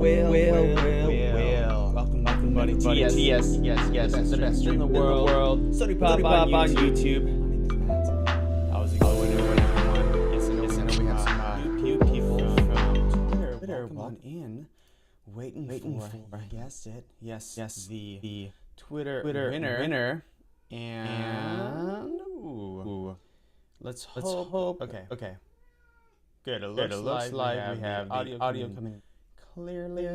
Welcome, everybody. Yes, the best in the world. Sodi Pop on YouTube. How's it going, everyone? Yes, I know we have some new people from Twitter. Welcome in. Waiting for, guessed it. Yes, the Twitter winner. And let's hope. Okay. Good. It looks like we have the audio coming clearly,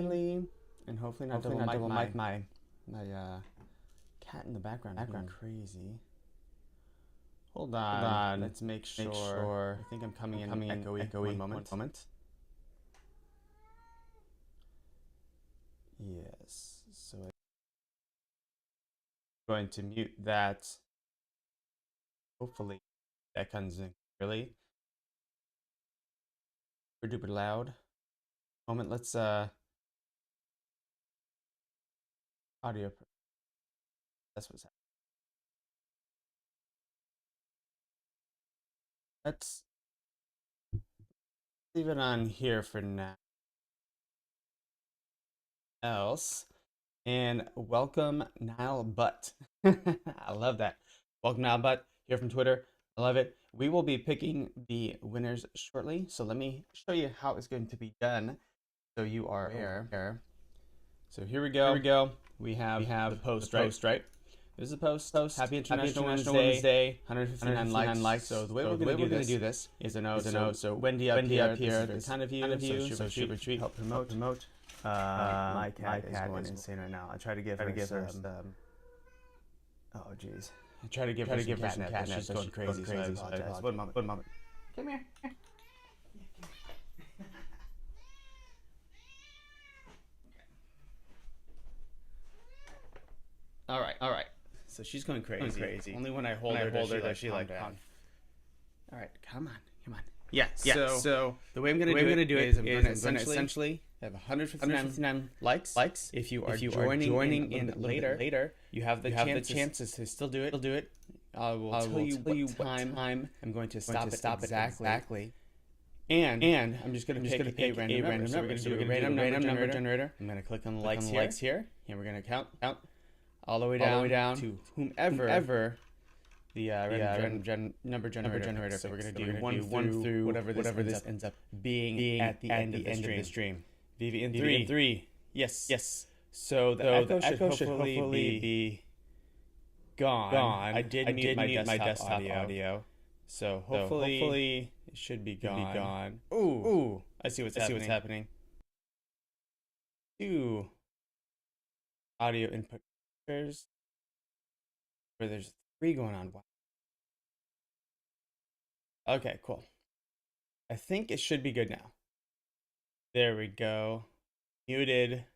and hopefully not double mic my cat in the background crazy. Hold on. Let's make sure. I think I'm coming in echoey. One moment. Yes. So I'm going to mute that. Hopefully that comes in clearly. Super duper loud. Moment. Let's audio. That's what's happening. Let's leave it on here for now. And welcome Nile Butt. I love that. Welcome Nile Butt here from Twitter. I love it. We will be picking the winners shortly. So let me show you how it's going to be done, so you are aware. So here we go. We have the post, right? This is the post. Happy International Women's Day. 159 likes. So the way we're going to do this is a note. So Wendy up here. This is kind of you. So super treat. Help promote. My cat is going insane right now. I try to give her some. Oh jeez. I try to give her some catnip. She's going crazy. So I apologize. One moment. Come here. All right. So she's going crazy. Only when I hold her does she like calm down. All right, come on. Yeah. So the way I'm gonna do it is I'm gonna essentially have 159 likes. If you are joining in later, you have the chances to still do it. I will tell you what time I'm going to stop it exactly. And I'm just gonna pick a random number. So we're gonna do a random number generator. I'm gonna click on the likes here, and we're gonna count all the way down to whomever the random number generator. So we're gonna do one through whatever this ends up being at the end of the stream. VeVe in three. Yes. So the echo should hopefully be gone. I did mute my desktop audio. So hopefully it should be gone. Ooh! I see what's happening. Two audio input where there's 3 going on. Wow. Okay, cool. I think it should be good now. There we go. Muted.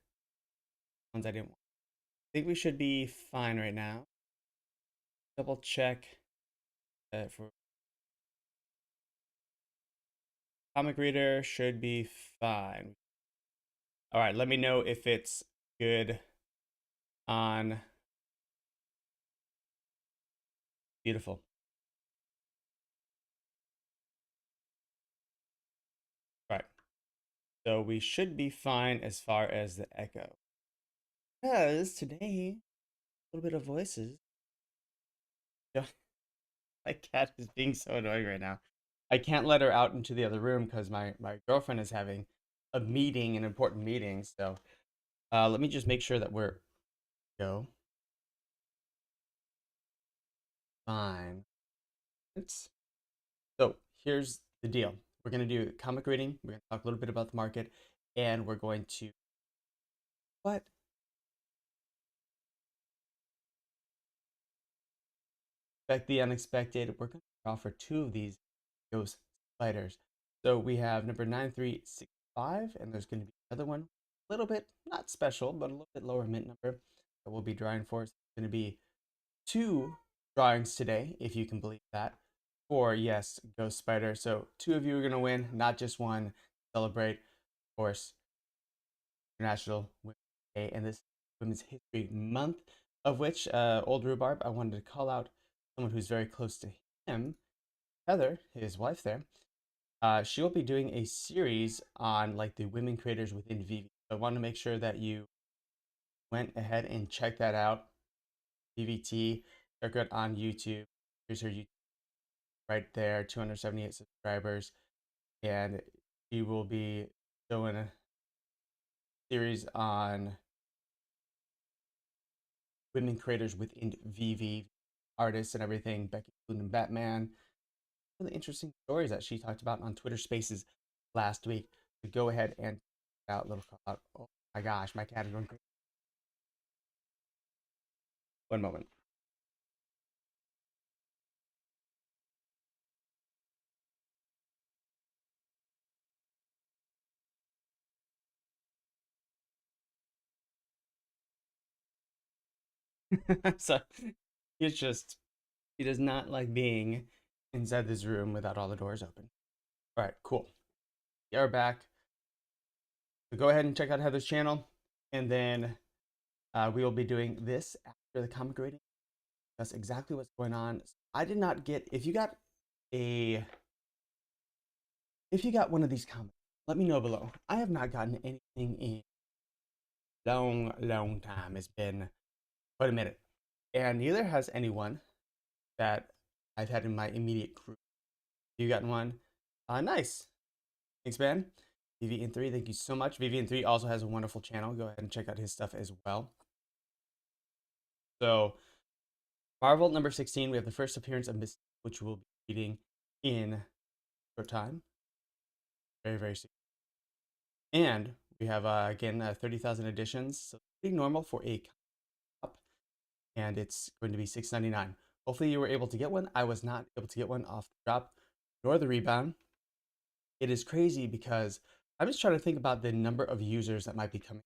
Ones I didn't want. I think we should be fine right now. Double check for comic reader should be fine. All right, let me know if it's good on. Beautiful. Right. So we should be fine as far as the echo. Because today, a little bit of voices. My cat is being so annoying right now. I can't let her out into the other room because my girlfriend is having an important meeting. So let me just make sure that we're go. Fine. So here's the deal. We're going to do comic reading. We're going to talk a little bit about the market. And we're going to... What? Expect the unexpected. We're going to offer 2 of these ghost spiders. So we have number 9365, and there's going to be another one, a little bit, not special, but a little bit lower mint number that we'll be drawing for. It's going to be 2 drawings today, if you can believe that, for, yes, ghost spider. So 2 of you are going to win, not just one. Celebrate, of course, International Women's Day and this Women's History Month, of which Old Rhubarb, I wanted to call out someone who's very close to him, Heather, his wife there. She will be doing a series on like the women creators within VeVe. I want to make sure that you went ahead and checked that out. VVT, check it on YouTube. Here's her YouTube right there, 278 subscribers. And she will be doing a series on women creators within VeVe, artists and everything, Becky Boone and Batman. Really interesting stories that she talked about on Twitter Spaces last week. So go ahead and check out little call out. Oh my gosh, my cat is going crazy. One moment. So he does not like being inside this room without all the doors open. All right, cool. We are back. So go ahead and check out Heather's channel, and then we will be doing this after the comic rating. That's exactly what's going on. I did not get, if you got one of these comics, let me know below. I have not gotten anything in a long time. It's been quite a minute, and neither has anyone that I've had in my immediate group. You gotten one? Nice. Thanks, man. VeVe3, thank you so much. VeVe3 also has a wonderful channel. Go ahead and check out his stuff as well. So, Marvel number 16, we have the first appearance of Miss, which we'll be reading in short time. Very, very soon. And we have, again, 30,000 editions. So, pretty normal for a cup. And it's going to be $6.99. Hopefully, you were able to get one. I was not able to get one off the drop nor the rebound. It is crazy because I'm just trying to think about the number of users that might be coming.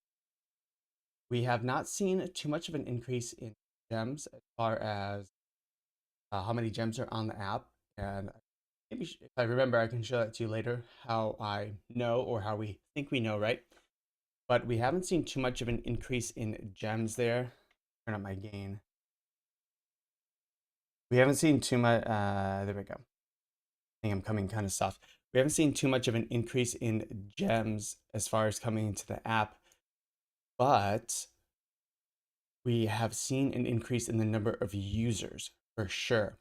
We have not seen too much of an increase in gems as far as how many gems are on the app. And maybe if I remember, I can show that to you later, how I know, or how we think we know, right? But we haven't seen too much of an increase in gems there. Turn up my gain. We haven't seen too much, there we go. I think I'm coming kind of soft. We haven't seen too much of an increase in gems as far as coming into the app, but we have seen an increase in the number of users for sure.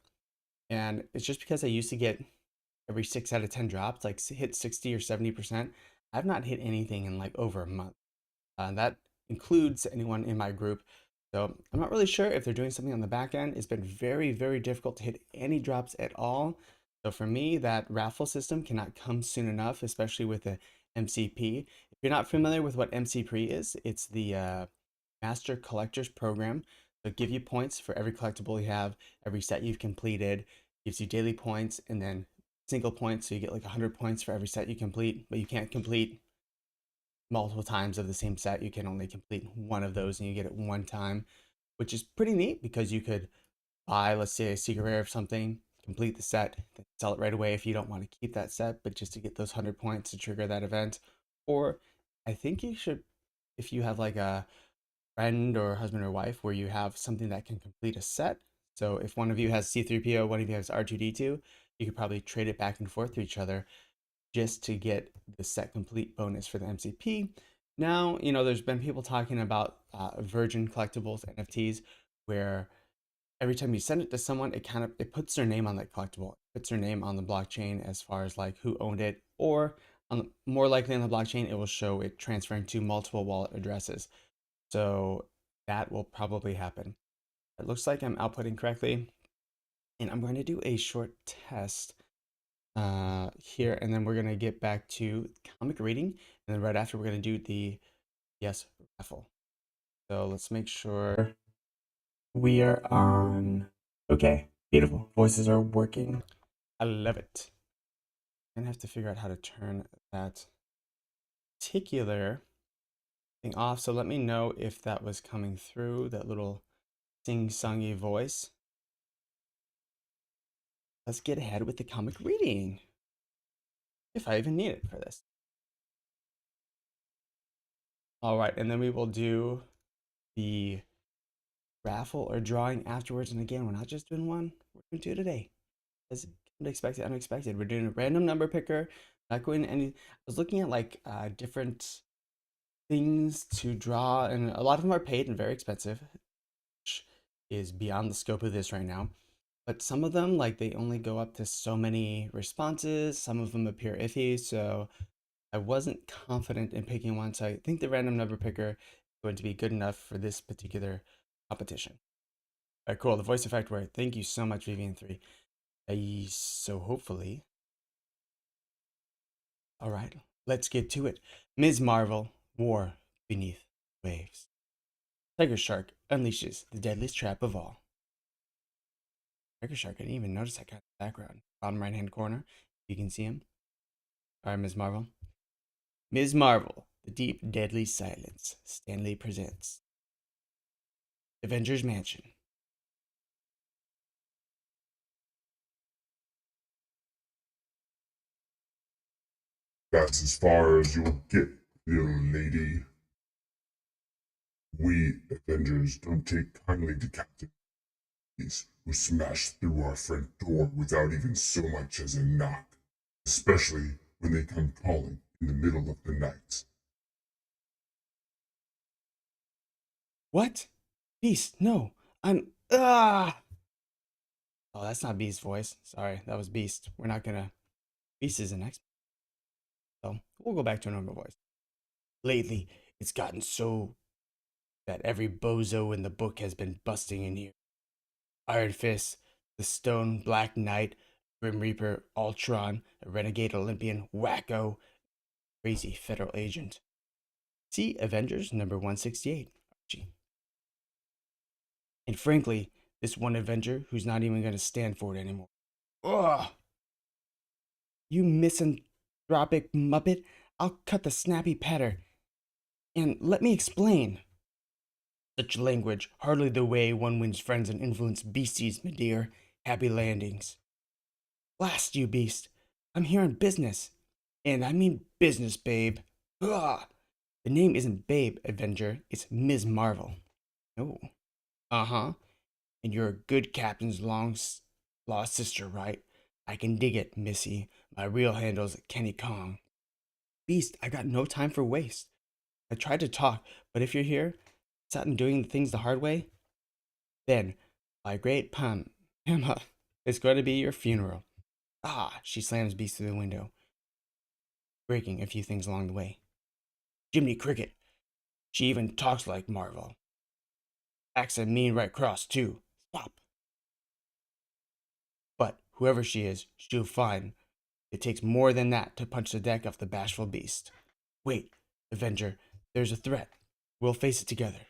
And it's just because I used to get every 6 out of 10 drops, like hit 60 or 70%. I've not hit anything in like over a month. That includes anyone in my group. So I'm not really sure if they're doing something on the back end. It's been very, very difficult to hit any drops at all. So for me, that raffle system cannot come soon enough, especially with the MCP. If you're not familiar with what MCP is, it's the Master Collectors Program. So give you points for every collectible you have, every set you've completed, gives you daily points, and then single points. So you get like 100 points for every set you complete, but you can't complete multiple times of the same set. You can only complete one of those and you get it one time, which is pretty neat because you could buy, let's say, a secret rare of something, complete the set, then sell it right away if you don't want to keep that set, but just to get those 100 points to trigger that event. Or I think you should, if you have like a friend or husband or wife where you have something that can complete a set. So if one of you has C3PO, one of you has R2D2, you could probably trade it back and forth to each other just to get the set complete bonus for the MCP. Now, there's been people talking about virgin collectibles, NFTs, where every time you send it to someone, it puts their name on that collectible, it puts their name on the blockchain as far as like who owned it, or more likely on the blockchain, it will show it transferring to multiple wallet addresses. So that will probably happen. It looks like I'm outputting correctly, and I'm going to do a short test here, and then we're going to get back to comic reading, and then right after we're going to do the yes raffle. So let's make sure we are on. Okay, beautiful. Voices are working. I love it. I'm gonna have to figure out how to turn that particular thing off. So let me know if that was coming through, that little sing-songy voice. Let's get ahead with the comic reading, if I even need it for this. All right, and then we will do the raffle or drawing afterwards. And again, we're not just doing one, we're doing two today. As unexpected. We're doing a random number picker. Not going to any. I was looking at like different things to draw, and a lot of them are paid and very expensive, which is beyond the scope of this right now. But some of them, like, they only go up to so many responses. Some of them appear iffy, so I wasn't confident in picking one. So I think the random number picker is going to be good enough for this particular competition. All right, cool. The voice effect worked. Thank you so much, VeVe NFT. So hopefully. All right, let's get to it. Ms. Marvel, War Beneath Waves. Tiger Shark unleashes the deadliest trap of all. Tiger Shark, I didn't even notice that kind of background. Bottom right hand corner, you can see him. All right, Ms. Marvel. Ms. Marvel, The Deep Deadly Silence. Stanley presents Avengers Mansion. That's as far as you'll get, little lady. We Avengers don't take kindly to captives who smash through our front door without even so much as a knock, especially when they come calling in the middle of the night. What? Beast, no. I'm. Ah! Oh, that's not Beast's voice. Sorry, that was Beast. We're not gonna. Beast is an X. So we'll go back to a normal voice. Lately, it's gotten so that every bozo in the book has been busting in here. Iron Fist, the Stone Black Knight, Grim Reaper, Ultron, a renegade Olympian, wacko, crazy federal agent. See Avengers number 168, Archie. And frankly, this one Avenger who's not even going to stand for it anymore. Ugh! You misanthropic muppet, I'll cut the snappy patter. And let me explain. Such language, hardly the way one wins friends and influence beasties, my dear. Happy landings. Blast you, beast. I'm here on business. And I mean business, babe. Ugh. The name isn't Babe Avenger, it's Ms. Marvel. Oh. Uh-huh. And you're a good captain's lost sister, right? I can dig it, Missy. My real handle's Kenny Kong. Beast, I got no time for waste. I tried to talk, but if you're here, sat and doing things the hard way, then, by great Emma, it's going to be your funeral. Ah, she slams Beast through the window, breaking a few things along the way. Jiminy Cricket. She even talks like Marvel. Acts a mean right cross, too. Stop. But whoever she is, she'll find it takes more than that to punch the deck off the bashful beast. Wait, Avenger, there's a threat. We'll face it together.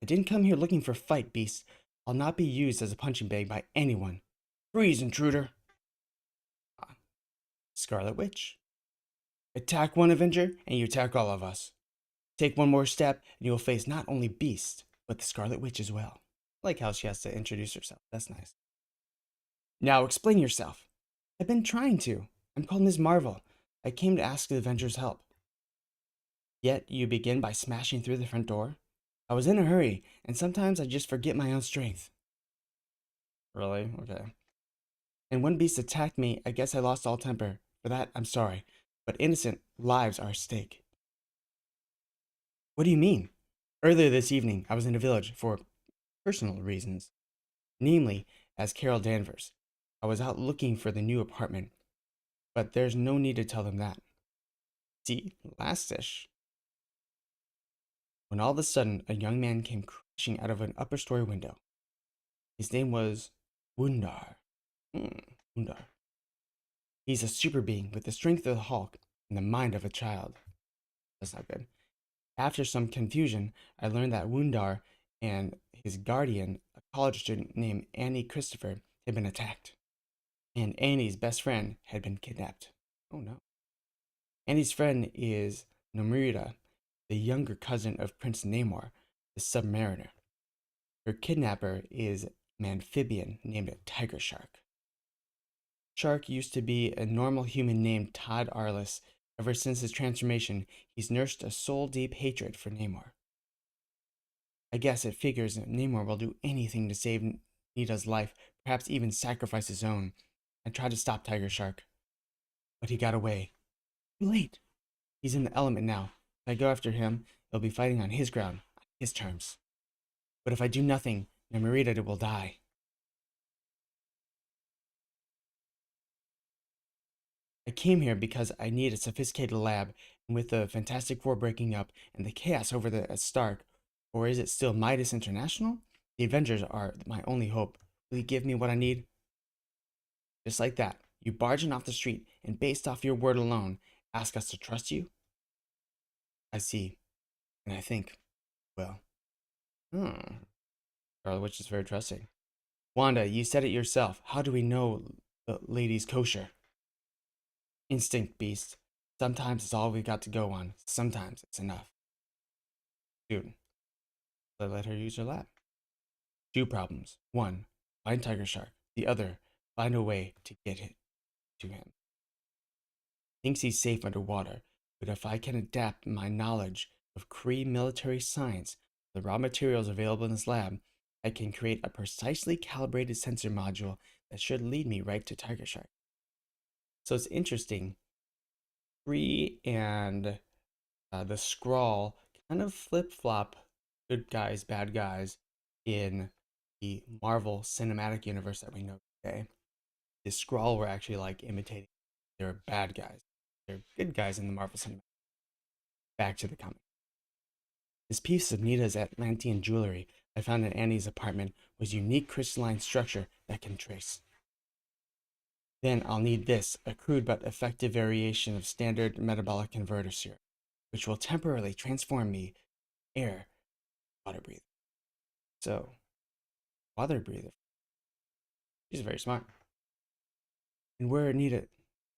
I didn't come here looking for a fight, beast. I'll not be used as a punching bag by anyone. Freeze, intruder. Scarlet Witch. Attack one Avenger, and you attack all of us. Take one more step, and you will face not only Beast, but the Scarlet Witch as well. I like how she has to introduce herself. That's nice. Now explain yourself. I've been trying to. I'm called Ms. Marvel. I came to ask the Avengers' help. Yet you begin by smashing through the front door? I was in a hurry, and sometimes I just forget my own strength. Really? Okay. And when Beast attacked me, I guess I lost all temper. For that, I'm sorry. But innocent lives are at stake. What do you mean? Earlier this evening, I was in a village for personal reasons. Namely, as Carol Danvers. I was out looking for the new apartment. But there's no need to tell them that. See, last-ish. When all of a sudden, a young man came crashing out of an upper story window. His name was Wundar. Wundar. He's a super being with the strength of the Hulk and the mind of a child. That's not good. After some confusion, I learned that Wundar and his guardian, a college student named Annie Christopher, had been attacked. And Annie's best friend had been kidnapped. Oh no. Annie's friend is Nomura, the younger cousin of Prince Namor, the Submariner. Her kidnapper is an amphibian named Tiger Shark. Shark used to be a normal human named Todd Arliss. Ever since his transformation, he's nursed a soul-deep hatred for Namor. I guess it figures that Namor will do anything to save Nita's life, perhaps even sacrifice his own. I tried to stop Tiger Shark, but he got away. Too late. He's in the element now, If I go after him, he'll be fighting on his ground, on his terms. But if I do nothing, Namorita will die. I came here because I need a sophisticated lab, and with the Fantastic Four breaking up and the chaos over at Stark, or is it still Midas International? The Avengers are my only hope. Will you give me what I need? Just like that, you barge in off the street, and based off your word alone, ask us to trust you? I see, and I think, well, Scarlet Witch is very trusting. Wanda, you said it yourself. How do we know the lady's kosher? Instinct, Beast. Sometimes it's all we got to go on. Sometimes it's enough. Dude, let her use her lab. 2 problems. 1, find Tiger Shark. The other, find a way to get it to him. Thinks he's safe underwater, but if I can adapt my knowledge of Kree military science to the raw materials available in this lab, I can create a precisely calibrated sensor module that should lead me right to Tiger Shark. So it's interesting. Kree and the Skrull kind of flip-flop good guys, bad guys in the Marvel Cinematic Universe that we know today. The Skrull were actually like imitating. They're bad guys. They're good guys in the Marvel Cinematic. Back to the comic. This piece of Nita's Atlantean jewelry I found in Annie's apartment was unique crystalline structure that can trace. Then I'll need this, a crude but effective variation of standard metabolic converter syrup, which will temporarily transform me air water breather. So, water breather. She's very smart. And where Anita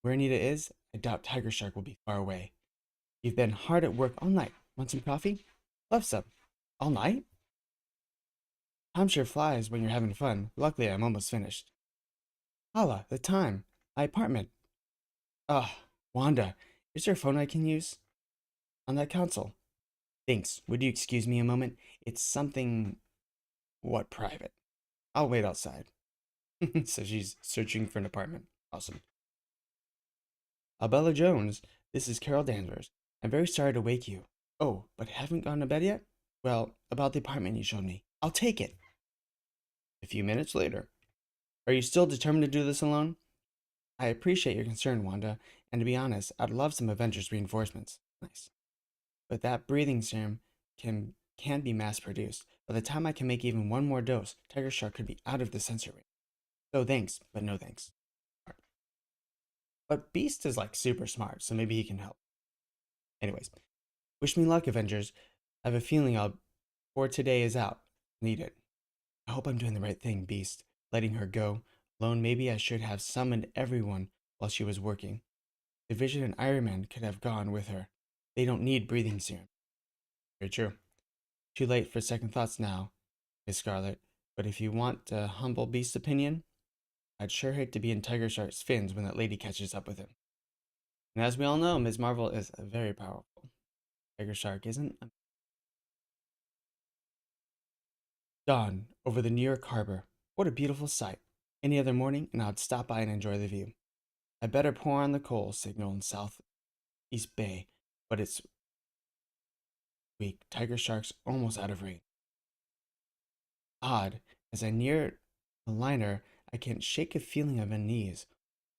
is, I doubt Tiger Shark will be far away. You've been hard at work all night. Want some coffee? Love some. All night? Time sure flies when you're having fun. Luckily, I'm almost finished. Holla, the time. My apartment. Ugh, Wanda, is there a phone I can use? On that console. Thanks. Would you excuse me a moment? It's something... private? I'll wait outside. So she's searching for an apartment. Awesome. Bella Jones, this is Carol Danvers. I'm very sorry to wake you. Oh, but haven't gone to bed yet? Well, about the apartment you showed me. I'll take it. A few minutes later. Are you still determined to do this alone? I appreciate your concern, Wanda, and to be honest, I'd love some Avengers reinforcements. Nice. But that breathing serum can be mass-produced. By the time I can make even one more dose, Tiger Shark could be out of the sensor range. So thanks, but no thanks. But Beast is like super smart, so maybe he can help. Anyways, wish me luck, Avengers. I have a feeling before today is out. Need it. I hope I'm doing the right thing, Beast. Letting her go. Alone, maybe I should have summoned everyone while she was working. The Vision and Iron Man could have gone with her. They don't need breathing serum. Very true. Too late for second thoughts now, Miss Scarlet. But if you want a humble Beast's opinion, I'd sure hate to be in Tiger Shark's fins when that lady catches up with him. And as we all know, Ms. Marvel is very powerful. Tiger Shark isn't. Dawn over the New York harbor. What a beautiful sight. Any other morning, and I'd stop by and enjoy the view. I better pour on the coal signal in Southeast Bay, but it's weak. Tiger Shark's almost out of range. Odd, as I near the liner, I can't shake a feeling of unease.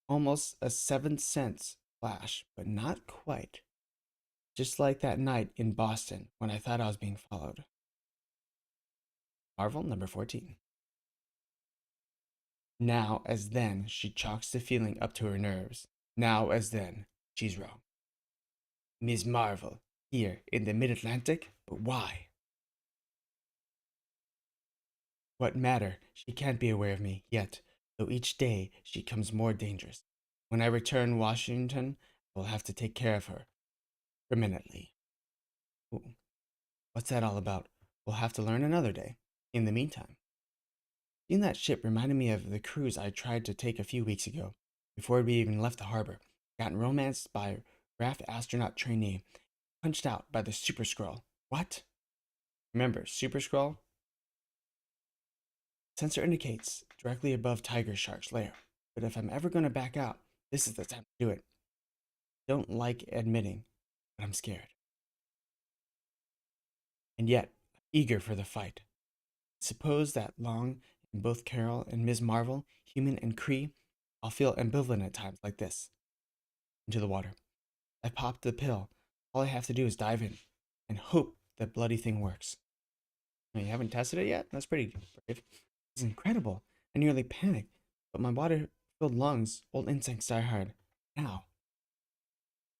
Almost a seventh sense flash, but not quite. Just like that night in Boston when I thought I was being followed. Marvel number 14. Now as then, she chalks the feeling up to her nerves. Now as then, she's wrong. Ms. Marvel, here in the mid-Atlantic? But why? What matter? She can't be aware of me yet, though each day she comes more dangerous. When I return Washington, I will have to take care of her. Permanently. Ooh. What's that all about? We'll have to learn another day. In the meantime. Seeing that ship reminded me of the cruise I tried to take a few weeks ago, before we even left the harbor. Gotten romanced by raft astronaut trainee, punched out by the Super Skrull. What? Remember, Super Skrull? Sensor indicates directly above Tiger Shark's lair, but if I'm ever going to back out, this is the time to do it. Don't like admitting, but I'm scared. and yet eager for the fight. Suppose that long in both Carol and Ms. Marvel, human and Cree, I'll feel ambivalent at times like this. Into the water. I popped the pill. All I have to do is dive in and hope that bloody thing works. You haven't tested it yet? That's pretty brave. It's incredible. I nearly panicked, but my water-filled lungs, old instincts die hard. Now.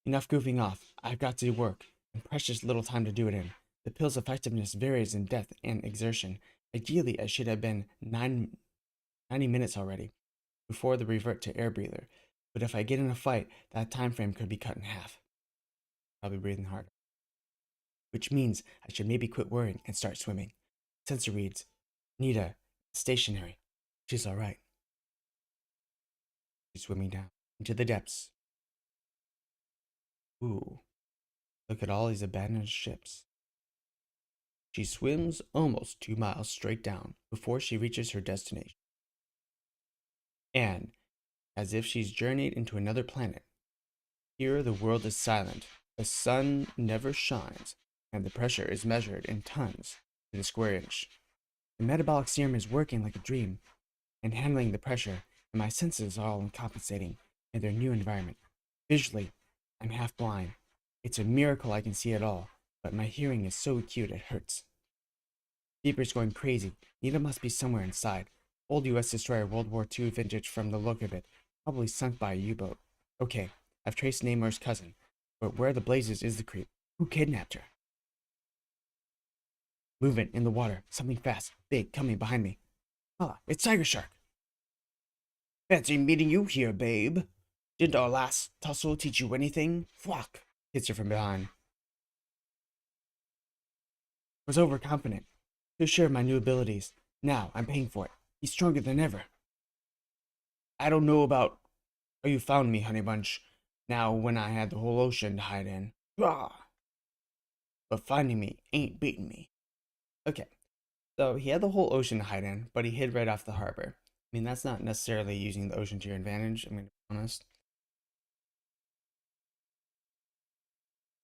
Enough goofing off. I've got to work, and precious little time to do it in. The pill's effectiveness varies in depth and exertion. Ideally, I should have been 90 minutes already, before the revert to air breather. But if I get in a fight, that time frame could be cut in half. I'll be breathing harder. Which means I should maybe quit worrying and start swimming. Sensor reads, Nita, stationary. She's alright. She's swimming down into the depths. Ooh, look at all these abandoned ships. She swims almost 2 miles straight down before she reaches her destination. And, as if she's journeyed into another planet, here the world is silent, the sun never shines, and the pressure is measured in tons to the square inch. The metabolic serum is working like a dream, and handling the pressure, and my senses are all compensating in their new environment. Visually, I'm half blind. It's a miracle I can see at all, but my hearing is so acute it hurts. Beeper's going crazy. Nita must be somewhere inside. Old US destroyer World War II vintage from the look of it. Probably sunk by a U-boat. Okay, I've traced Namor's cousin, but where the blazes is the creep? Who kidnapped her? Movement in the water. Something fast, big, coming behind me. Ah, it's Tiger Shark. Fancy meeting you here, babe. Didn't our last tussle teach you anything? Flock. Hits her from behind. Was overconfident. Too sure of my new abilities. Now I'm paying for it. He's stronger than ever. I don't know about how you found me, honey bunch. Now when I had the whole ocean to hide in. Rah! But finding me ain't beating me. Okay, so he had the whole ocean to hide in, but he hid right off the harbor. I mean, that's not necessarily using the ocean to your advantage, I'm going to be honest.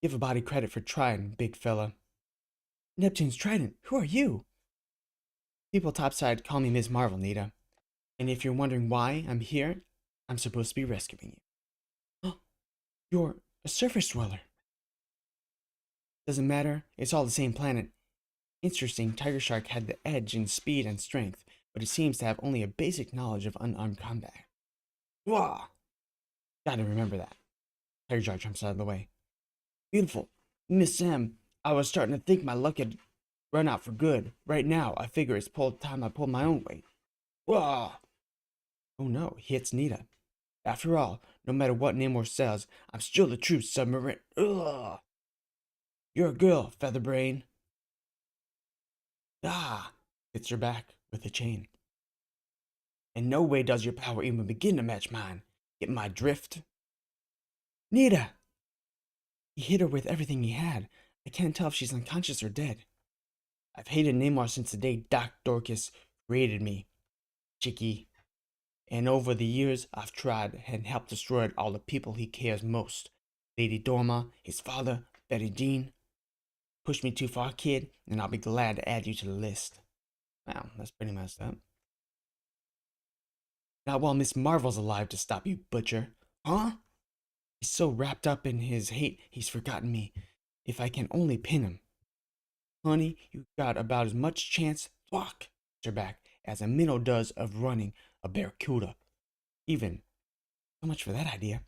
Give a body credit for trying, big fella. Neptune's Trident, who are you? People topside call me Ms. Marvel, Nita. And if you're wondering why I'm here, I'm supposed to be rescuing you. Oh, you're a surface dweller. Doesn't matter, it's all the same planet. Interesting, Tiger Shark had the edge in speed and strength, but it seems to have only a basic knowledge of unarmed combat. Wah! Gotta remember that. Tiger Shark jumps out of the way. Beautiful. Miss Sam, I was starting to think my luck had run out for good. Right now, I figure it's time I pulled my own weight. Wah! Oh no, he hits Nita. After all, no matter what Namor says, I'm still the true submarine. Ugh! You're a girl, Featherbrain. Ah! Hits her back with a chain. In no way does your power even begin to match mine. Get my drift? Nita! He hit her with everything he had. I can't tell if she's unconscious or dead. I've hated Namor since the day Doc Dorcas created me, Chicky. And over the years, I've tried and helped destroy all the people he cares most. Lady Dorma, his father, Betty Jean. Push me too far, kid, and I'll be glad to add you to the list. Wow, that's pretty messed up. Not while Miss Marvel's alive to stop you, butcher. Huh? He's so wrapped up in his hate, he's forgotten me. If I can only pin him. Honey, you got about as much chance, walk, her back, as a minnow does of running a barracuda. Even. So much for that idea.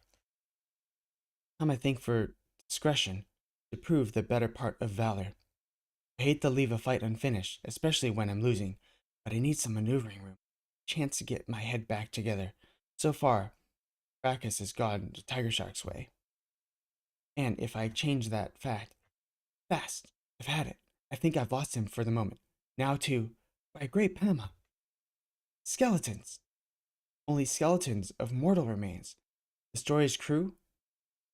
Time I think for discretion, to prove the better part of valor. I hate to leave a fight unfinished, especially when I'm losing, but I need some maneuvering room. Chance to get my head back together. So far, Bacchus has gone to Tiger Shark's way. And if I change that fact, fast, I've had it. I think I've lost him for the moment. Now too, by a great Pama. Skeletons. Only skeletons of mortal remains. The story's crew?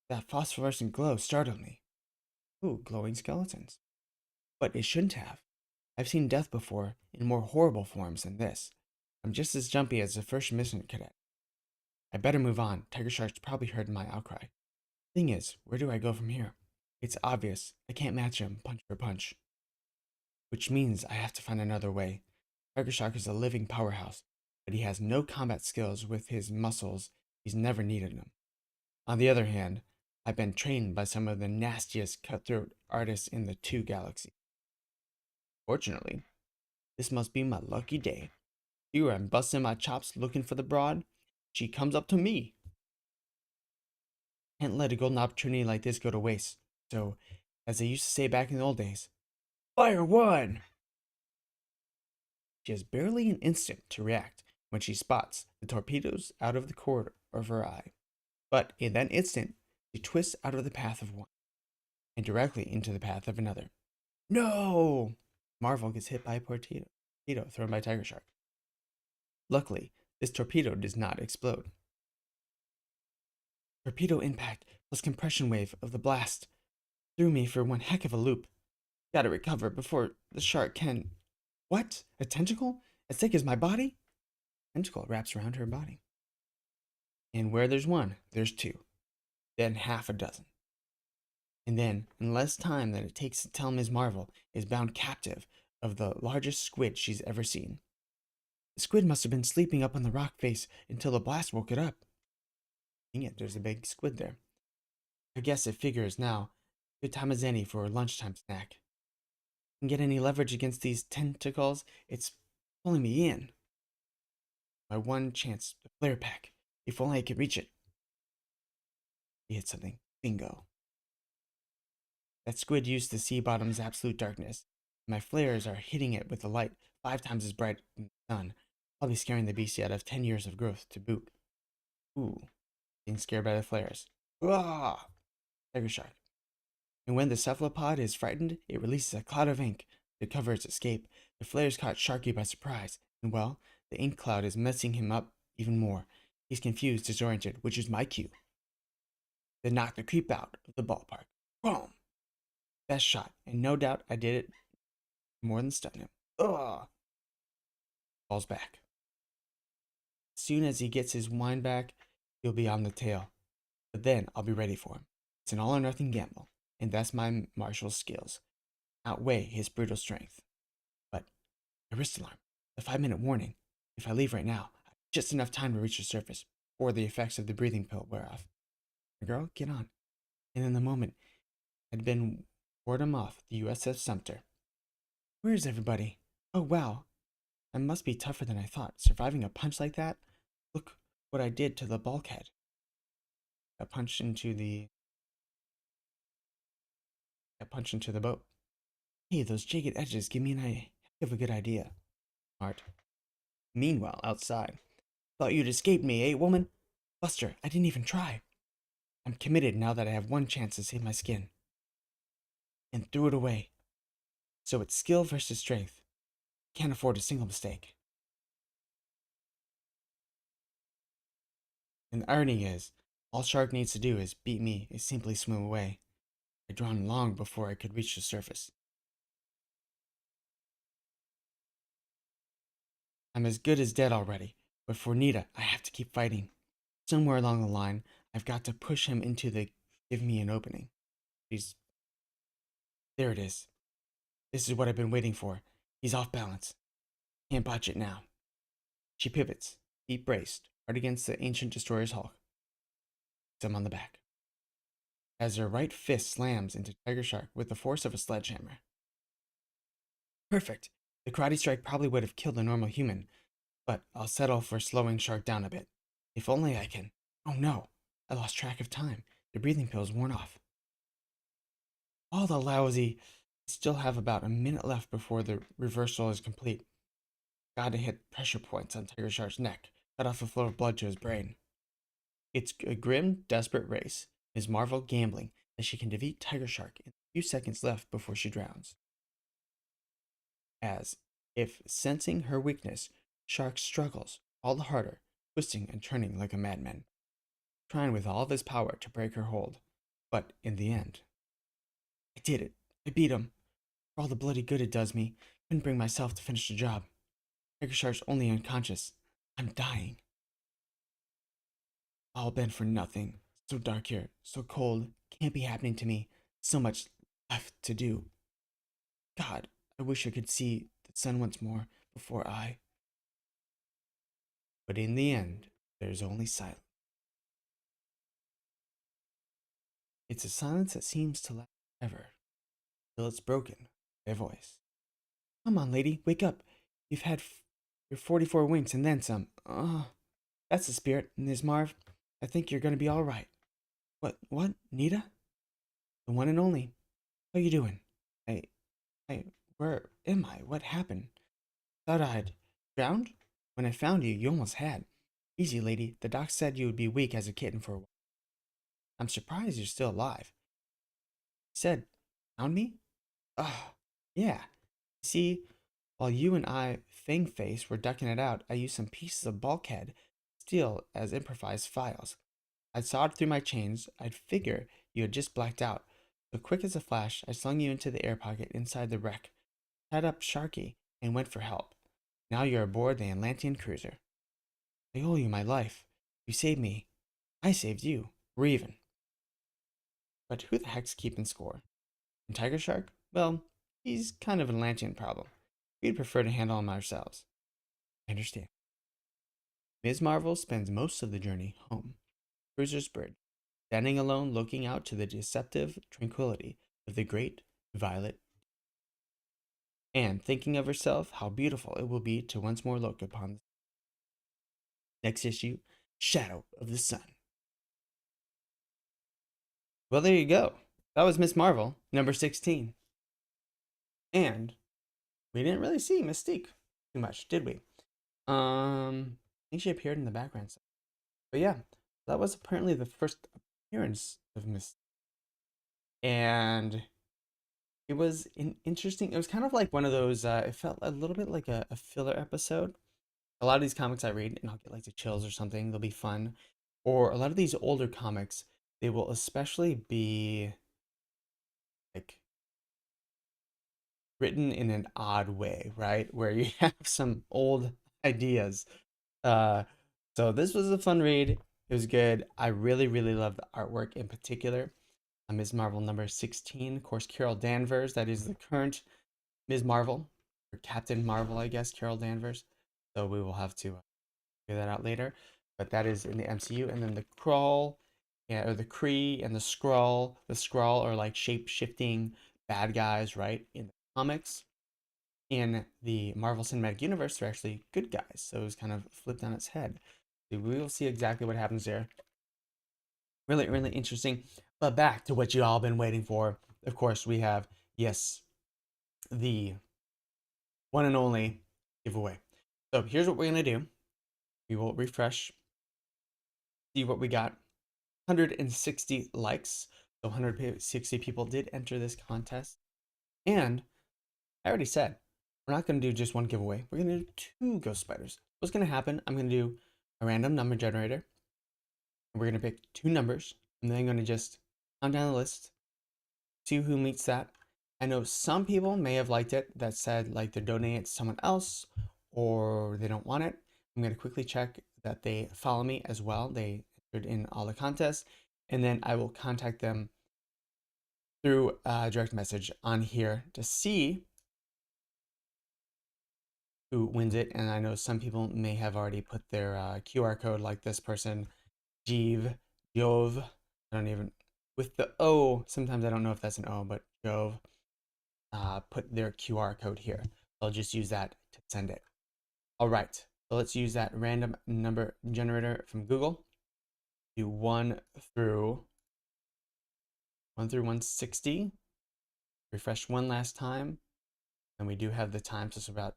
That phosphorescent glow startled me. Ooh, glowing skeletons. But it shouldn't have. I've seen death before in more horrible forms than this. I'm just as jumpy as the first mission cadet. I better move on. Tiger Shark's probably heard my outcry. Thing is, where do I go from here? It's obvious. I can't match him punch for punch. which means I have to find another way. Tiger Shark is a living powerhouse, but he has no combat skills with his muscles. He's never needed them. On the other hand, I've been trained by some of the nastiest cutthroat artists in the two galaxies. Fortunately, this must be my lucky day. Here I'm busting my chops looking for the broad. She comes up to me. Can't let a golden opportunity like this go to waste. So, as they used to say back in the old days, fire one! She has barely an instant to react when she spots the torpedoes out of the corner of her eye. But in that instant, she twists out of the path of one and directly into the path of another. No! Marvel gets hit by a torpedo thrown by Tiger Shark. Luckily, this torpedo does not explode. Torpedo impact plus compression wave of the blast threw me for one heck of a loop. Gotta recover before the shark can... What? A tentacle? As thick as my body? Tentacle wraps around her body. And where there's one, there's two. Then half a dozen. And then, in less time than it takes to tell Ms. Marvel, is bound captive of the largest squid she's ever seen. The squid must have been sleeping up on the rock face until the blast woke it up. Dang it, there's a big squid there. I guess it figures now. Good time as any for a lunchtime snack. Can get any leverage against these tentacles, it's pulling me in. My one chance, the flare pack. If only I could reach it. He hit something. Bingo. That squid used the sea bottom's absolute darkness. My flares are hitting it with a light 5 times as bright as the sun, probably scaring the beastie out of 10 years of growth to boot. Ooh, being scared by the flares. Ah! Tiger Shark. And when the cephalopod is frightened, it releases a cloud of ink to cover its escape. The flares caught Sharky by surprise, and well, the ink cloud is messing him up even more. He's confused, disoriented, which is my cue. Then knock the creep out of the ballpark. Boom! Best shot, and no doubt I did it more than stun him. Ugh! Falls back. As soon as he gets his wind back, he'll be on the tail. But then I'll be ready for him. It's an all or nothing gamble, and that's my martial skills. Outweigh his brutal strength. But a wrist alarm, the 5-minute warning. If I leave right now, I have just enough time to reach the surface before the effects of the breathing pill wear off. Girl, get on. And in the moment, had been ward him off the USS Sumter. Where is everybody? Oh wow, I must be tougher than I thought. Surviving a punch like that? Look what I did to the bulkhead. I punched into the boat. Hey, those jagged edges give me an idea of a good idea. Art. Meanwhile, outside. Thought you'd escape me, eh, woman? Buster, I didn't even try. I'm committed now that I have one chance to save my skin. And threw it away. So it's skill versus strength. Can't afford a single mistake. And the irony is, all Shark needs to do is beat me and simply swim away. I'd drawn long before I could reach the surface. I'm as good as dead already, but for Nita, I have to keep fighting. Somewhere along the line, I've got to push him into the give me an opening. There it is. This is what I've been waiting for. He's off balance. Can't botch it now. She pivots, deep braced, hard against the ancient destroyer's hull. Some on the back. As her right fist slams into Tiger Shark with the force of a sledgehammer. Perfect. The karate strike probably would have killed a normal human, but I'll settle for slowing Shark down a bit. If only I can. Oh no, I lost track of time. The breathing pill's worn off. All the lousy. Still have about a minute left before the reversal is complete. Gotta hit pressure points on Tiger Shark's neck, cut off the flow of blood to his brain. It's a grim, desperate race. Ms. Marvel gambling that she can defeat Tiger Shark in a few seconds left before she drowns. As if sensing her weakness, Shark struggles all the harder, twisting and turning like a madman, trying with all of his power to break her hold. But in the end, I did it. I beat him. For all the bloody good it does me, couldn't bring myself to finish the job. Tiger Shark's only unconscious. I'm dying. All been for nothing. So dark here, so cold, can't be happening to me. So much left to do. God, I wish I could see the sun once more before I. But in the end, there's only silence. It's a silence that seems to last forever, till it's broken by a voice. Come on, lady, wake up. You've had your 44 winks and then some. That's the spirit, Ms. Marv. I think you're gonna be all right. What, Nita? The one and only. How you doing? Where am I? What happened? Thought I'd drowned? When I found you, you almost had. Easy, lady. The doc said you would be weak as a kitten for a while. I'm surprised you're still alive. He said, found me? Yeah. See, while you and I, Fangface, were ducking it out, I used some pieces of bulkhead steel as improvised files. I'd sawed through my chains. I'd figure you had just blacked out. So quick as a flash, I slung you into the air pocket inside the wreck, tied up Sharky, and went for help. Now you're aboard the Atlantean cruiser. I owe you my life. You saved me. I saved you. We're even. But who the heck's keeping score? And Tiger Shark? Well, he's kind of an Atlantean problem. We'd prefer to handle him ourselves. I understand. Ms. Marvel spends most of the journey home. Cruiser's bridge, standing alone looking out to the deceptive tranquility of the great violet, and thinking of herself how beautiful it will be to once more look upon the next issue, Shadow of the Sun. Well, there you go. That was Miss Marvel, number 16. And we didn't really see Mystique too much, did we? I think she appeared in the background. But yeah, that was apparently the first appearance of Mystique. And it was interesting. It was kind of like one of those, it felt a little bit like a filler episode. A lot of these comics I read, and I'll get like the chills or something, they'll be fun. Or a lot of these older comics, they will especially be like written in an odd way, right? Where you have some old ideas. So this was a fun read. It was good. I really, really love the artwork in particular. Ms. Marvel number 16. Of course, Carol Danvers. That is the current Ms. Marvel, or Captain Marvel, I guess, Carol Danvers. So we will have to figure that out later. But that is in the MCU. And then the Crawl, yeah, or the Kree and the Skrull. The Skrull are like shape-shifting bad guys, right? In the comics. In the Marvel Cinematic Universe, they're actually good guys. So it was kind of flipped on its head. We will see exactly what happens there. Really, really interesting. But back to what you all been waiting for. Of course, we have, yes, the one and only giveaway. So here's what we're going to do. We will refresh, see what we got. 160 likes. So 160 people did enter this contest. And I already said, we're not going to do just one giveaway. We're going to do 2 Ghost Spiders. What's going to happen, I'm going to do a random number generator. We're going to pick 2 numbers. And then I'm going to just count down the list, see who meets that. I know some people may have liked it that said like they're donating it to someone else or they don't want it. I'm going to quickly check that they follow me as well. They entered in all the contests, and then I will contact them through a direct message on here to see who wins it. And I know some people may have already put their QR code, like this person, Jove. I don't even, with the O, sometimes I don't know if that's an O, but Jove. Put their QR code here. I'll just use that to send it. All right, so let's use that random number generator from Google. Do 1 through 160. Refresh one last time, and we do have the time, so it's about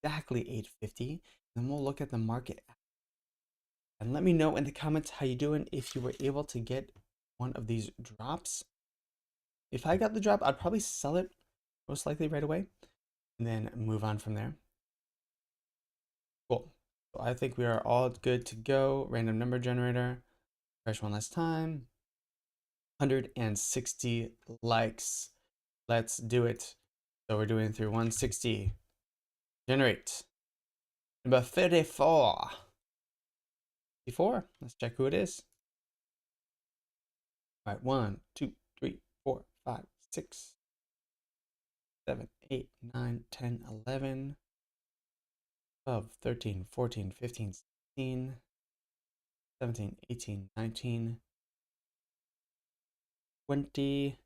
exactly 8:50. Then we'll look at the market. And let me know in the comments how you doing if you were able to get one of these drops. If I got the drop, I'd probably sell it most likely right away and then move on from there. Cool. So I think we are all good to go. Random number generator. Refresh one last time. 160 likes. Let's do it. So we're doing through 160. Generate. Number 34. 34. Let's check who it is. All right, 1, 2, 3, 4, 5, 6. 7, 8, 9, 10, 11, 12, 13, 14, 15, 16, 17, 18, 19, 20,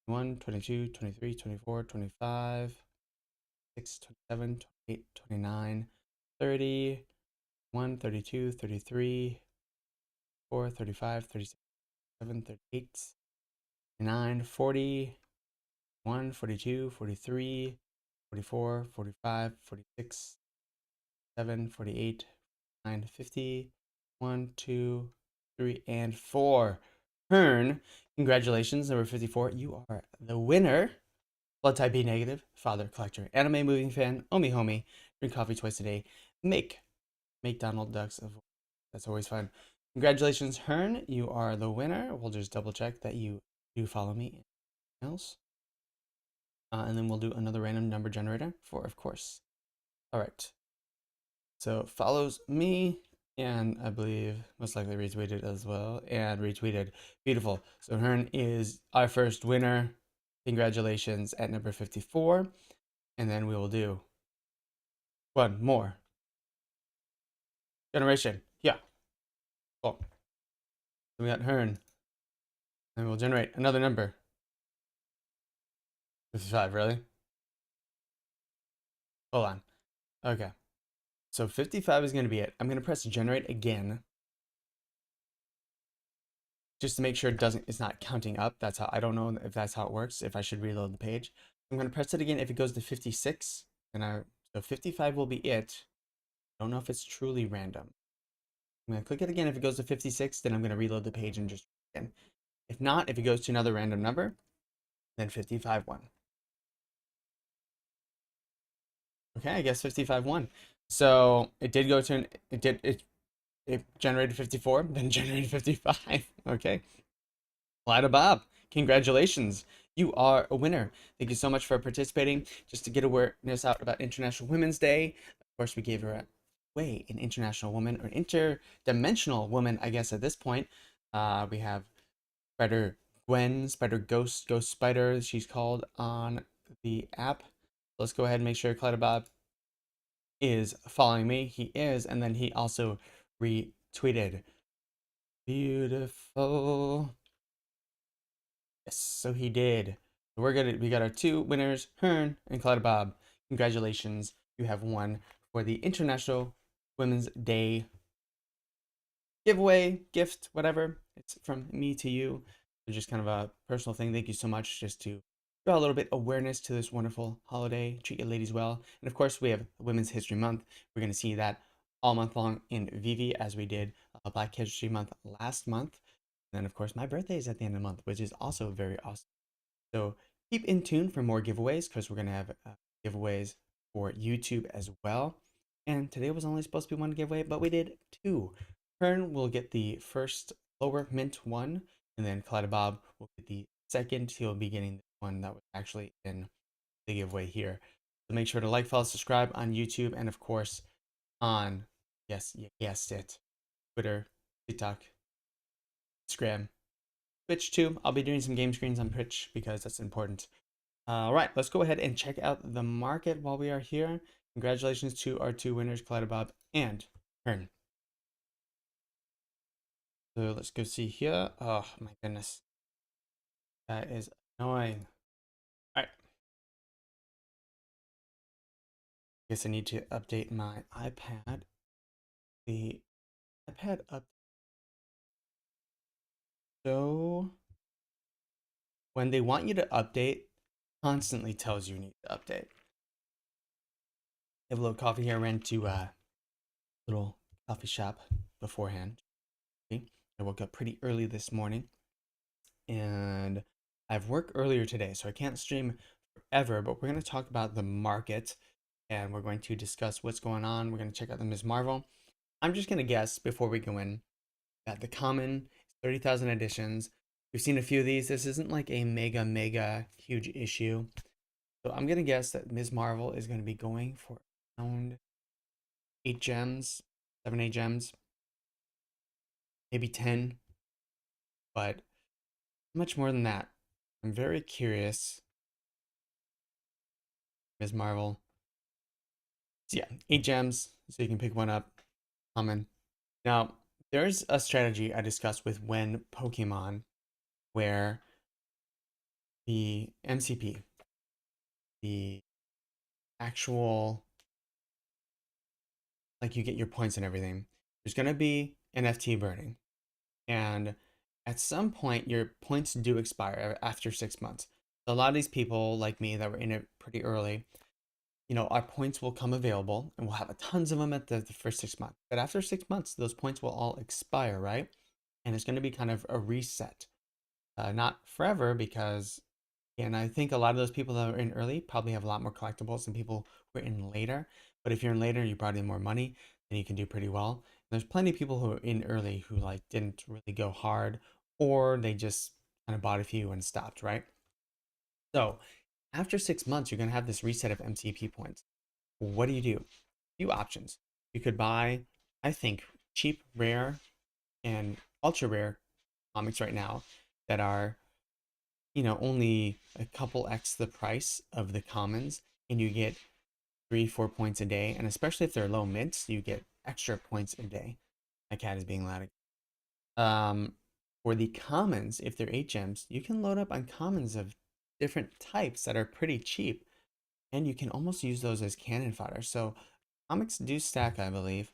21, 22, 23, 24, 25, 26, 27, 28, 29, 30, 1, 32, 33, 4, 35, 36, 37, 38, 39, 40, 1, 42, 43, 44, 45, 46, 7, 48, 9, 50, 1, 2, 3, and 4. Hearn, congratulations, number 54. You are the winner. Blood type B negative, father, collector, anime movie fan, omi homie, drink coffee twice a day, make Donald Ducks. That's always fun. Congratulations, Hearn. You are the winner. We'll just double check that you do follow me. Else. And then we'll do another random number generator for, of course. All right. So follows me, and I believe most likely retweeted as well, and retweeted. Beautiful. So Hearn is our first winner. Congratulations at number 54. And then we will do one more generation. Yeah. Cool. So we got Hearn. And we'll generate another number. 55, really? Hold on. Okay. So 55 is going to be it. I'm going to press generate again, just to make sure it's not counting up. That's how, I don't know if that's how it works, if I should reload the page. I'm going to press it again if it goes to 56. So 55 will be it. I don't know if it's truly random. I'm going to click it again if it goes to 56, then I'm going to reload the page and just again. If not, if it goes to another random number, then 55 won. Okay, I guess 55 won. So it did go to it generated 54, then generated 55. Okay. Lida Bob, congratulations. You are a winner. Thank you so much for participating. Just to get awareness out about International Women's Day. Of course, we gave her away an international woman, or interdimensional woman, I guess, at this point. We have Spider Gwen, Spider Ghost, Ghost Spider, she's called on the app. Let's go ahead and make sure Clyda Bob is following me. He is, and then he also retweeted. Beautiful. Yes, so he did. We got our two winners, Hearn and Clyda Bob. Congratulations, you have won for the International Women's Day giveaway, gift, whatever. It's from me to you. It's just kind of a personal thing. Thank you so much, just to draw a little bit awareness to this wonderful holiday. Treat your ladies well. And of course, we have Women's History Month. We're going to see that all month long in VeVe, as we did Black History Month last month. And then, of course, my birthday is at the end of the month, which is also very awesome. So keep in tune for more giveaways, because we're going to have giveaways for YouTube as well. And today was only supposed to be one giveaway, but we did two. Hearn will get the first lower mint one, and then Clyda Bob will get the second. He'll be getting the one that was actually in the giveaway here. So make sure to like, follow, subscribe on YouTube, and of course on, yes, you guessed it, Twitter, TikTok, Instagram, Twitch too. I'll be doing some game screens on Twitch because that's important. All right, let's go ahead and check out the market while we are here. Congratulations to our two winners, Clyda Bob and Hearn. So let's go see here. Oh my goodness. That is annoying. All right. Guess I need to update my iPad. The iPad up. So when they want you to update, constantly tells you need to update. I have a little coffee here. I ran to a little coffee shop beforehand. Okay. I woke up pretty early this morning, and I have work earlier today, so I can't stream forever, but we're going to talk about the market, and we're going to discuss what's going on. We're going to check out the Ms. Marvel. I'm just going to guess before we go in that the common is 30,000 editions. We've seen a few of these. This isn't like a mega huge issue. So I'm going to guess that Ms. Marvel is going to be going for around 8 gems, 7, 8 gems, maybe 10, but much more than that. I'm very curious Ms. Marvel. So yeah, 8 gems, so you can pick one up, common. Now, there's a strategy I discussed with When Pokemon where the MCP, the actual, like you get your points and everything, there's going to be NFT burning. And at some point, your points do expire after 6 months. So a lot of these people like me that were in it pretty early, our points will come available and we'll have tons of them at the first 6 months. But after 6 months, those points will all expire, right? And it's going to be kind of a reset. Not forever because, and I think a lot of those people that are in early probably have a lot more collectibles than people who are in later. But if you're in later, you brought in more money, then you can do pretty well. And there's plenty of people who are in early who like didn't really go hard, or they just kind of bought a few and stopped, right? So after 6 months, you're going to have this reset of MCP points. What do? A few options. You could buy, I think, cheap, rare, and ultra rare comics right now that are, only a couple X the price of the commons, and you get 3-4 points a day. And especially if they're low mints, you get extra points a day. My cat is being loud. For the commons, if they're 8 gems, you can load up on commons of different types that are pretty cheap, and you can almost use those as cannon fodder. So comics do stack, I believe,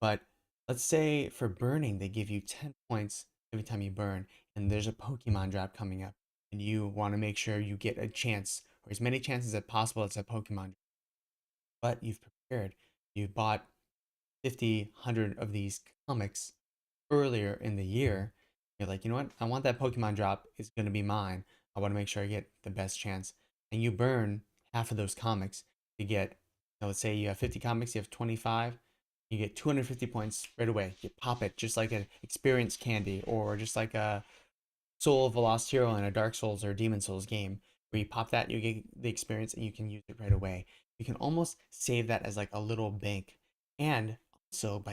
but let's say for burning, they give you 10 points every time you burn, and there's a Pokemon drop coming up, and you want to make sure you get a chance, or as many chances as possible it's a Pokemon. But you've prepared. You bought 50, 100 of these comics earlier in the year. You're like, you know what? I want that Pokemon drop. It's going to be mine. I want to make sure I get the best chance. And you burn half of those comics to get, let's say you have 50 comics, you have 25, you get 250 points right away. You pop it just like an experience candy, or just like a Soul of a Lost Hero in a Dark Souls or Demon Souls game, where you pop that, you get the experience, and you can use it right away. You can almost save that as like a little bank. And also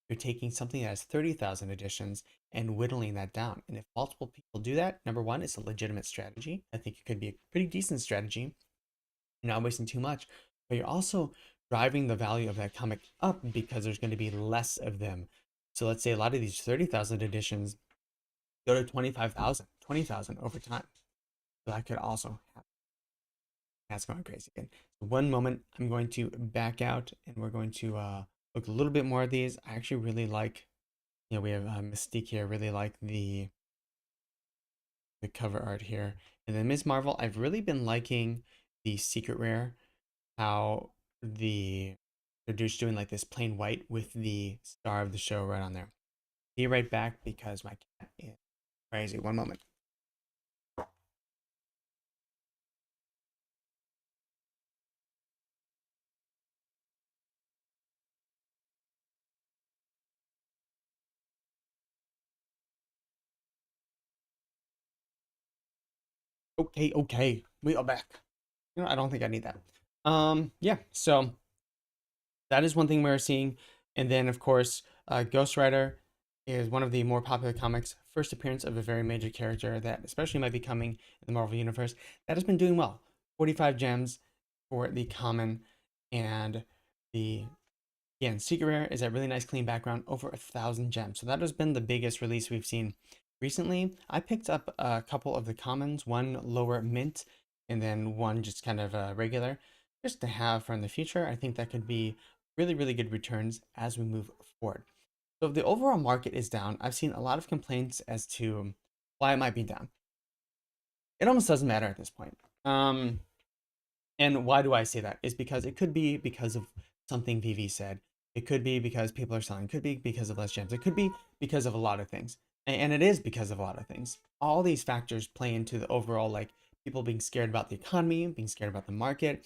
you're taking something that has 30,000 editions and whittling that down. And if multiple people do that, number one, it's a legitimate strategy. I think it could be a pretty decent strategy. You're not wasting too much, but you're also driving the value of that comic up because there's going to be less of them. So let's say a lot of these 30,000 editions go to 25,000, 20,000 over time. So that could also happen. That's going crazy again. So one moment, I'm going to back out and we're going to look a little bit more at these. I actually really like, we have Mystique here. I really like the cover art here. And then Ms. Marvel, I've really been liking the secret rare, how they're just doing like this plain white with the star of the show right on there. Be right back because my cat is crazy. One moment. Okay, we are back. I don't think I need that. Yeah, so that is one thing we're seeing. And then, of course, Ghost Rider is one of the more popular comics. First appearance of a very major character that especially might be coming in the Marvel Universe. That has been doing well. 45 gems for the common, and the, again, Secret Rare is a really nice clean background, over 1,000 gems. So that has been the biggest release we've seen recently. I picked up a couple of the commons, one lower mint, and then one just kind of regular, just to have for in the future. I think that could be really, really good returns as we move forward. So if the overall market is down, I've seen a lot of complaints as to why it might be down. It almost doesn't matter at this point. And why do I say that? Is because it could be because of something VeVe said. It could be because people are selling. It could be because of less gems. It could be because of a lot of things. And it is because of a lot of things. All these factors play into the overall, like, people being scared about the economy, being scared about the market.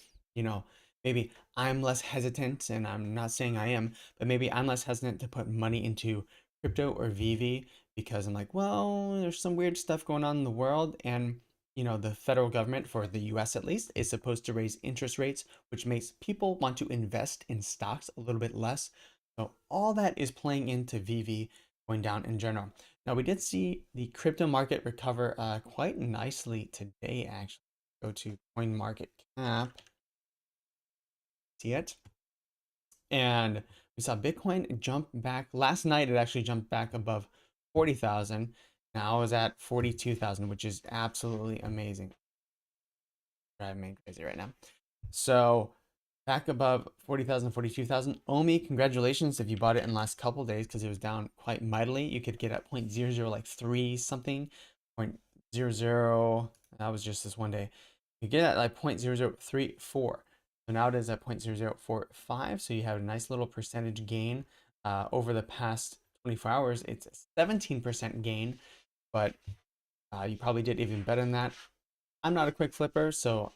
Maybe I'm less hesitant, and I'm not saying I am, but maybe I'm less hesitant to put money into crypto or VeVe because I'm like, well, there's some weird stuff going on in the world, and the federal government, for the US at least, is supposed to raise interest rates, which makes people want to invest in stocks a little bit less. So all that is playing into VeVe going down in general. Now, we did see the crypto market recover quite nicely today, actually. Go to CoinMarketCap. see it. And we saw Bitcoin jump back. Last night, it actually jumped back above 40,000. Now it's at 42,000, which is absolutely amazing. Driving me crazy right now. So back above 40,000, 42,000. Omi, congratulations if you bought it in the last couple days because it was down quite mightily. You could get at 0.00 like 3 something, 0.00. That was just this one day. You get at like 0.0034. So now it is at 0.0045. So you have a nice little percentage gain over the past 24 hours. It's a 17% gain, but you probably did even better than that. I'm not a quick flipper, so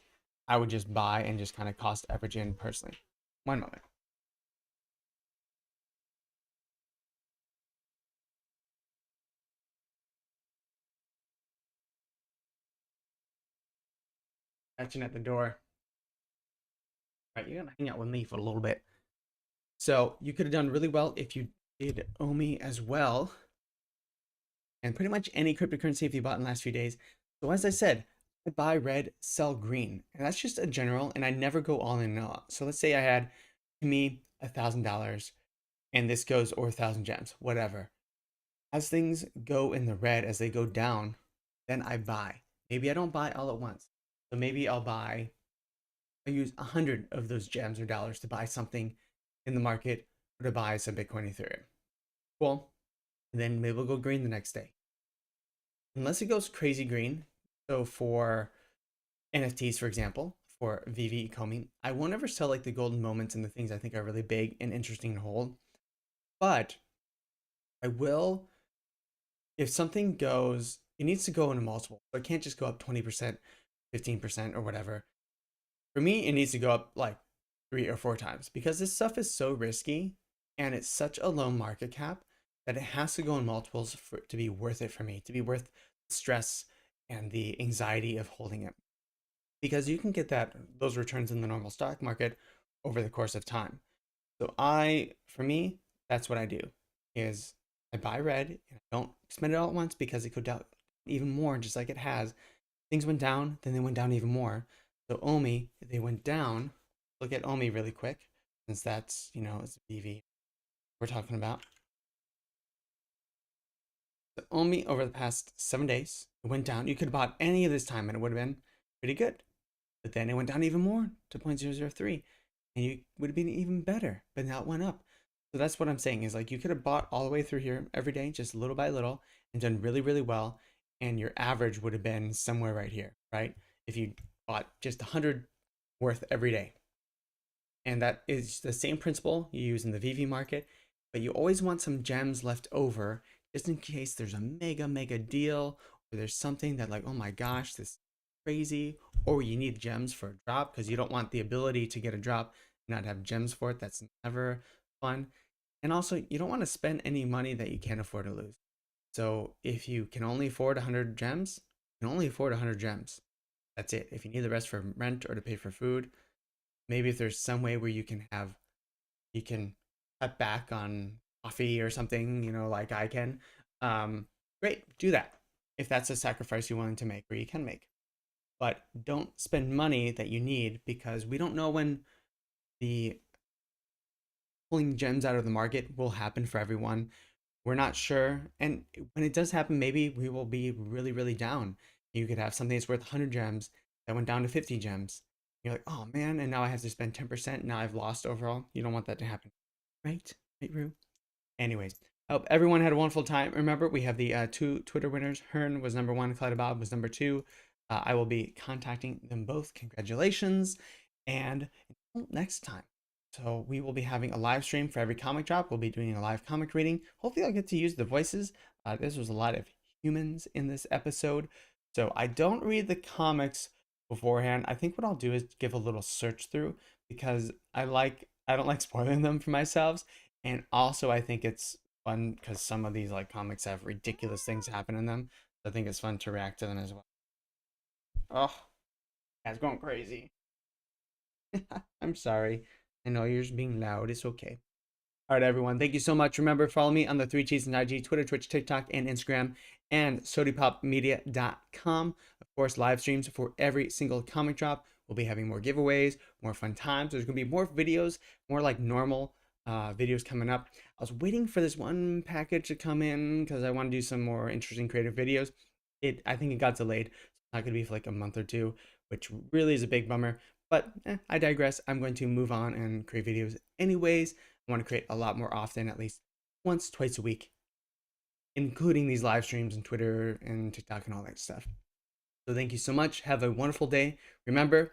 I would just buy and just kind of cost average in personally. One moment. Catching at the door. All right, you're gonna hang out with me for a little bit. So you could have done really well if you did Omi as well. And pretty much any cryptocurrency if you bought in the last few days. So as I said, I buy red, sell green. And that's just a general, and I never go all in and out. So let's say I had, to me, $1,000, and this goes over 1,000 gems, whatever. As things go in the red, as they go down, then I buy. Maybe I don't buy all at once. So maybe I use 100 of those gems or dollars to buy something in the market or to buy some Bitcoin Ethereum. Cool. And then maybe we'll go green the next day. Unless it goes crazy green. So for NFTs, for example, for VeVe Ecomi, I won't ever sell like the golden moments and the things I think are really big and interesting to hold. But I will, if something goes, it needs to go in a multiple. So it can't just go up 20%, 15% or whatever. For me, it needs to go up like 3 or 4 times because this stuff is so risky and it's such a low market cap that it has to go in multiples for it to be worth it for me, to be worth the stress and the anxiety of holding it. Because you can get those returns in the normal stock market over the course of time. So for me, that's what I do, is I buy red and I don't spend it all at once because it could down even more, just like it has. Things went down, then they went down even more. So Omi, they went down. Look at Omi really quick, since that's, it's VeVe we're talking about. So Omi over the past 7 days, it went down. You could have bought any of this time and it would have been pretty good. But then it went down even more to 0.003 and you would have been even better, but now it went up. So that's what I'm saying is like you could have bought all the way through here every day, just little by little, and done really, really well. And your average would have been somewhere right here, right? If you bought just 100 worth every day. And that is the same principle you use in the VeVe market, but you always want some gems left over just in case there's a mega, mega deal or there's something that like, oh my gosh, this is crazy, or you need gems for a drop because you don't want the ability to get a drop and not have gems for it. That's never fun. And also, you don't want to spend any money that you can't afford to lose. So if you can only afford 100 gems, you can only afford 100 gems. That's it. If you need the rest for rent or to pay for food, maybe if there's some way where you can cut back on coffee or something, like I can, great, do that. If that's a sacrifice you're willing to make or you can make. But don't spend money that you need because we don't know when the pulling gems out of the market will happen for everyone. We're not sure. And when it does happen, maybe we will be really, really down. You could have something that's worth 100 gems that went down to 50 gems. You're like, oh man, and now I have to spend 10%. Now I've lost overall. You don't want that to happen. Right, Rue? Anyways, I hope everyone had a wonderful time. Remember, we have the 2 Twitter winners. Hearn was number 1. Clyde Bob was number 2. I will be contacting them both. Congratulations. And until next time. So we will be having a live stream for every comic drop. We'll be doing a live comic reading. Hopefully I'll get to use the voices. This was a lot of humans in this episode. So I don't read the comics beforehand. I think what I'll do is give a little search through because I don't like spoiling them for myself. And also I think it's fun because some of these like comics have ridiculous things happen in them. So I think it's fun to react to them as well. Oh, that's going crazy. I'm sorry. I know you're just being loud. It's okay. All right, everyone. Thank you so much. Remember, follow me on the 3 Cheese and IG, Twitter, Twitch, TikTok, and Instagram, and SodiPopMedia.com. Of course, live streams for every single comic drop. We'll be having more giveaways, more fun times. There's going to be more videos, more like normal videos coming up. I was waiting for this one package to come in because I want to do some more interesting creative videos. I think it got delayed. It's not going to be for like a month or two, which really is a big bummer. But I digress. I'm going to move on and create videos anyways. I want to create a lot more often, at least once, twice a week, including these live streams and Twitter and TikTok and all that stuff. So thank you so much. Have a wonderful day. Remember,